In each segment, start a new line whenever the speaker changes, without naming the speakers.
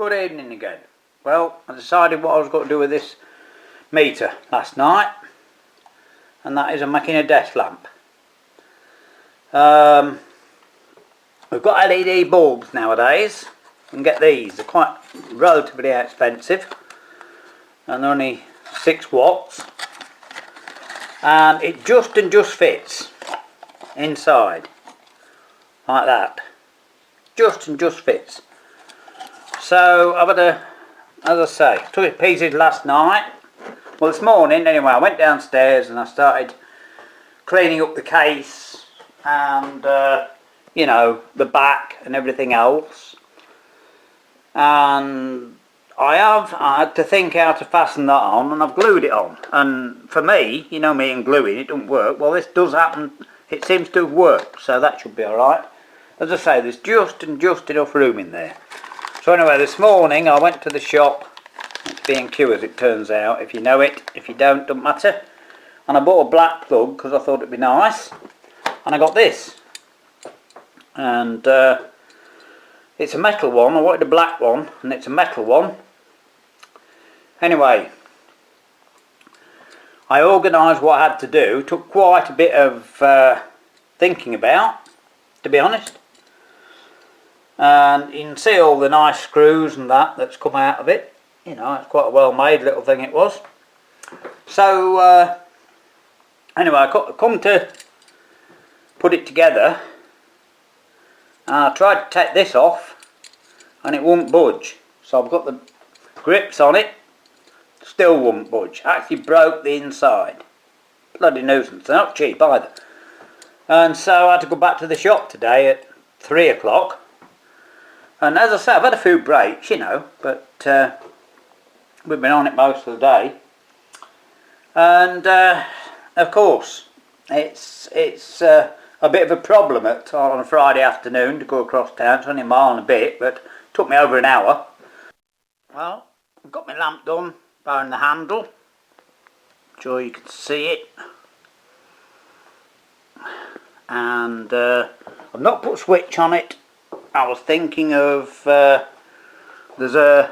Good evening again. Well, I decided what I was going to do with this meter last night, and that is I'm making a desk lamp. We've got LED bulbs nowadays. You can get these. They're quite relatively expensive, and they're only 6 watts, and it just fits inside like that. Just fits. So I've had a, as I say, took it to pieces last night. Well, this morning anyway, I went downstairs and I started cleaning up the case and you know, the back and everything else. And I had to think how to fasten that on, and I've glued it on. And for me, you know me and gluing, it doesn't work. Well, this does happen. It seems to have worked, so that should be alright. As I say, there's just enough room in there. So anyway, this morning I went to the shop. It's B&Q as it turns out. If you know it, if you don't matter. And I bought a black plug because I thought it'd be nice. And I got this. And it's a metal one. I wanted a black one, and it's a metal one. Anyway, I organised what I had to do. Took quite a bit of thinking about, to be honest. And you can see all the nice screws and that's come out of it. You know, it's quite a well made little thing it was. So anyway, I come to put it together, and I tried to take this off and it won't budge. So I've got the grips on it, still won't budge. Actually broke the inside. Bloody nuisance. They're not cheap either. And so I had to go back to the shop today at 3 o'clock. And as I say, I've had a few breaks, you know, but we've been on it most of the day. And of course, it's a bit of a problem on a Friday afternoon to go across town. It's only a mile and a bit, but it took me over an hour. Well, I've got my lamp done, bearing the handle. Sure you can see it. And I've not put a switch on it. I was thinking of there's the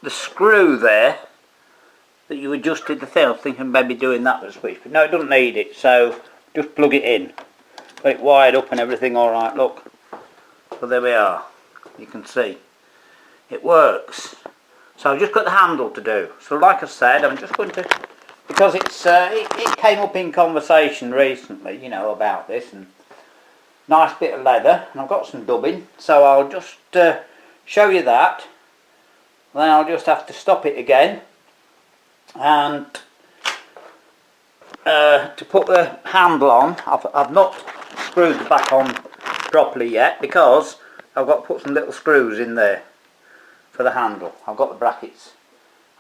screw there that you adjusted the thing. I was thinking maybe doing that with a switch, but no, it doesn't need it. So just plug it in. Got it wired up and everything all right. Look. So there we are. You can see it works. So I've just got the handle to do. So like I said, I'm just going to, because it's it came up in conversation recently, you know, about this, and nice bit of leather, and I've got some dubbing, so I'll just show you that. Then I'll just have to stop it again, and to put the handle on, I've not screwed the back on properly yet, because I've got to put some little screws in there for the handle. I've got the brackets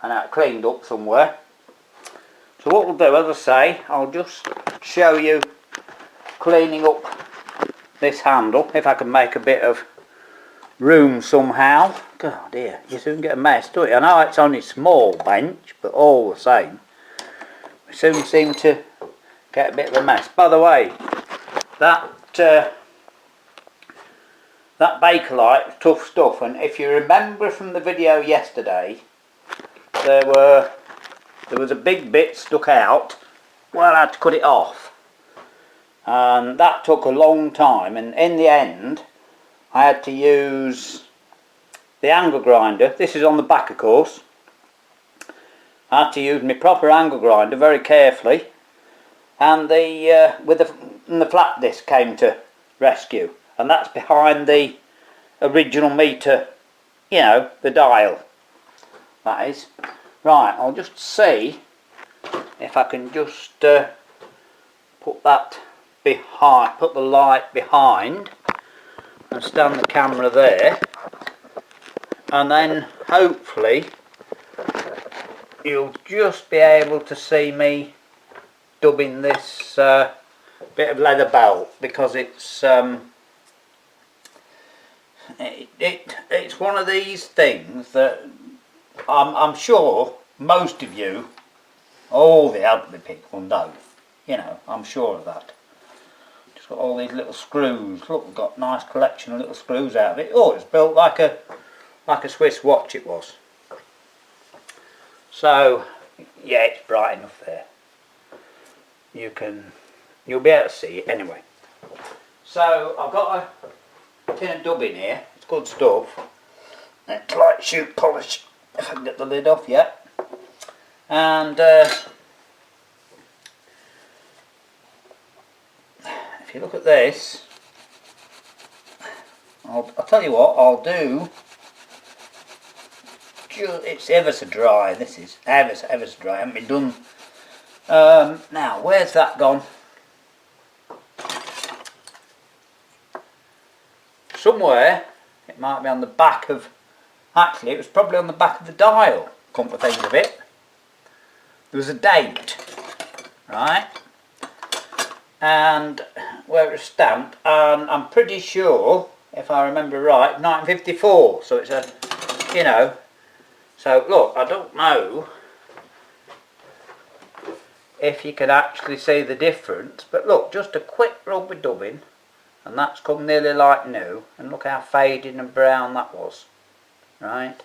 and that cleaned up somewhere. So what we'll do, as I say, I'll just show you cleaning up this handle, if I can make a bit of room somehow. God dear, you soon get a mess, don't you? I know it's only a small bench, but all the same, we soon seem to get a bit of a mess. By the way, that Bakelite, tough stuff, and if you remember from the video yesterday, there was a big bit stuck out. Well, I had to cut it off. And that took a long time, and in the end I had to use the angle grinder. This is on the back, of course. I had to use my proper angle grinder very carefully, and the flat disc came to rescue, and that's behind the original meter, you know, the dial, that is. Right, I'll just see if I can just put that behind, put the light behind, and stand the camera there, and then hopefully you'll just be able to see me dubbing this bit of leather belt, because it's one of these things that I'm sure most of you, all the elderly people, know. You know, I'm sure of that. It's got all these little screws. Look, we've got a nice collection of little screws out of it. Oh, it's built like a like a Swiss watch it was. So yeah, it's bright enough there. You'll be able to see it anyway. So I've got a tin of dubbing here. It's good stuff. It's like shoe polish, if I can get the lid off yet. And if you look at this, I'll tell you what I'll do. It's ever so dry. This is ever so dry. It hasn't been done. Now, where's that gone? Somewhere. It might be on the back of. Actually, it was probably on the back of the dial. Come to think of it, there was a date, right? And where it was stamped, and I'm pretty sure, if I remember right, 1954. So it's a, you know. So look, I don't know if you can actually see the difference, but look, just a quick rub with dubbing, and that's come nearly like new. And look how faded and brown that was, right?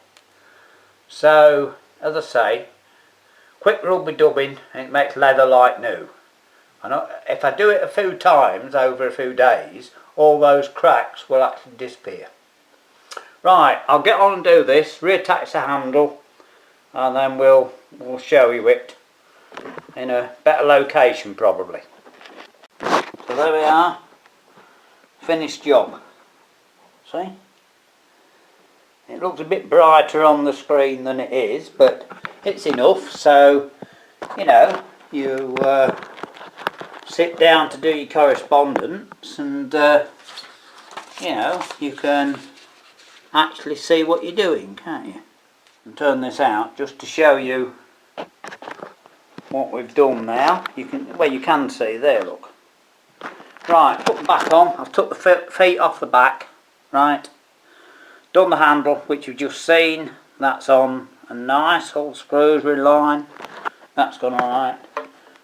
So, as I say, quick rub with dubbing, and it makes leather like new. And if I do it a few times over a few days, all those cracks will actually disappear. Right, I'll get on and do this, reattach the handle, and then we'll show you it in a better location probably. So there we are, finished job. See? It looks a bit brighter on the screen than it is, but it's enough, so you know, you sit down to do your correspondence and you know, you can actually see what you're doing, can't you? And turn this out just to show you what we've done now. You can see there, look. Right, put them back on. I've took the feet off the back, right? Done the handle, which you've just seen. That's on a nice old screws with line. That's gone alright.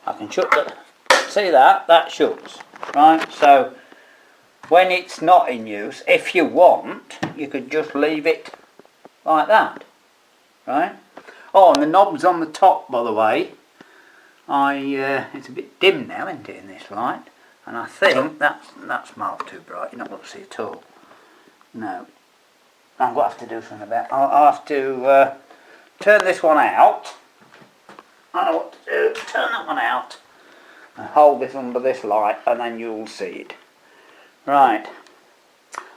I can shut the, see that shuts, right? So when it's not in use, if you want, you could just leave it like that, right? Oh, and the knob's on the top, by the way. It's a bit dim now, isn't it, in this light? And I think that's marked too bright. You're not going to see it at all. No. I'm going to have to do something about it. I'll have to turn this one out. I know what to do. Turn that one out. And hold this under this light, and then you'll see it. Right,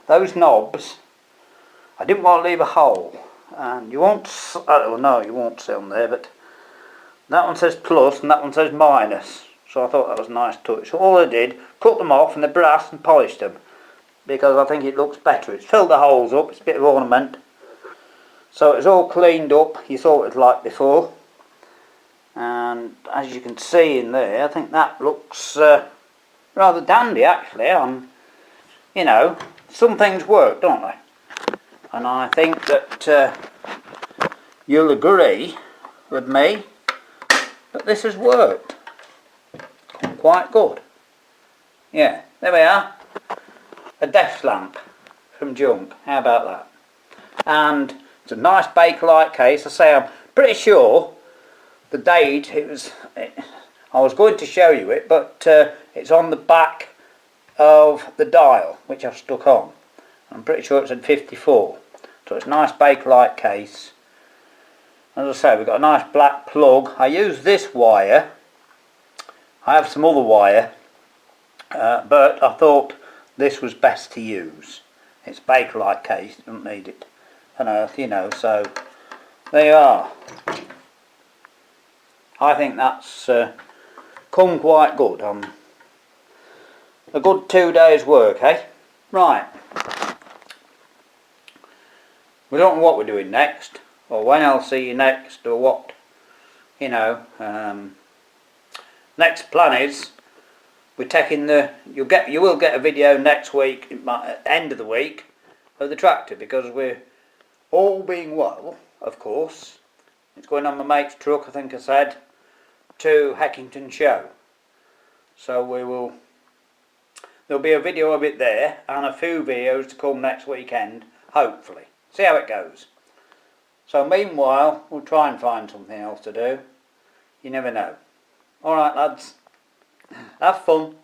those knobs, I didn't want to leave a hole, and you won't, oh no, you won't see on there, but that one says plus and that one says minus, so I thought that was a nice touch. So all I did, cut them off and the brass and polished them, because I think it looks better. It's filled the holes up, it's a bit of ornament, so it's all cleaned up. You saw what it was like before, and as you can see in there, I think that looks rather dandy actually. You know, some things work, don't they? And I think that you'll agree with me that this has worked quite good. Yeah, there we are. A desk lamp from Junk. How about that? And it's a nice Bakelite case. I say, I'm pretty sure the date, I was going to show you it, but it's on the back of the dial, which I've stuck on. I'm pretty sure it's at 54. So it's a nice Bakelite case. As I say, we've got a nice black plug. I use this wire. I have some other wire, but I thought this was best to use. It's Bakelite case, doesn't need it on earth, you know, so there you are. I think that's come quite good. A good 2 days work, eh? Right. We don't know what we're doing next, or when I'll see you next, or what, you know. Next plan is we're taking you will get a video next week, at the end of the week, of the tractor, because we're all being well, of course. It's going on my mate's truck, I think I said, to Heckington Show. So there'll be a video of it there, and a few videos to come next weekend, hopefully. See how it goes. So meanwhile, we'll try and find something else to do. You never know. Alright lads, have fun.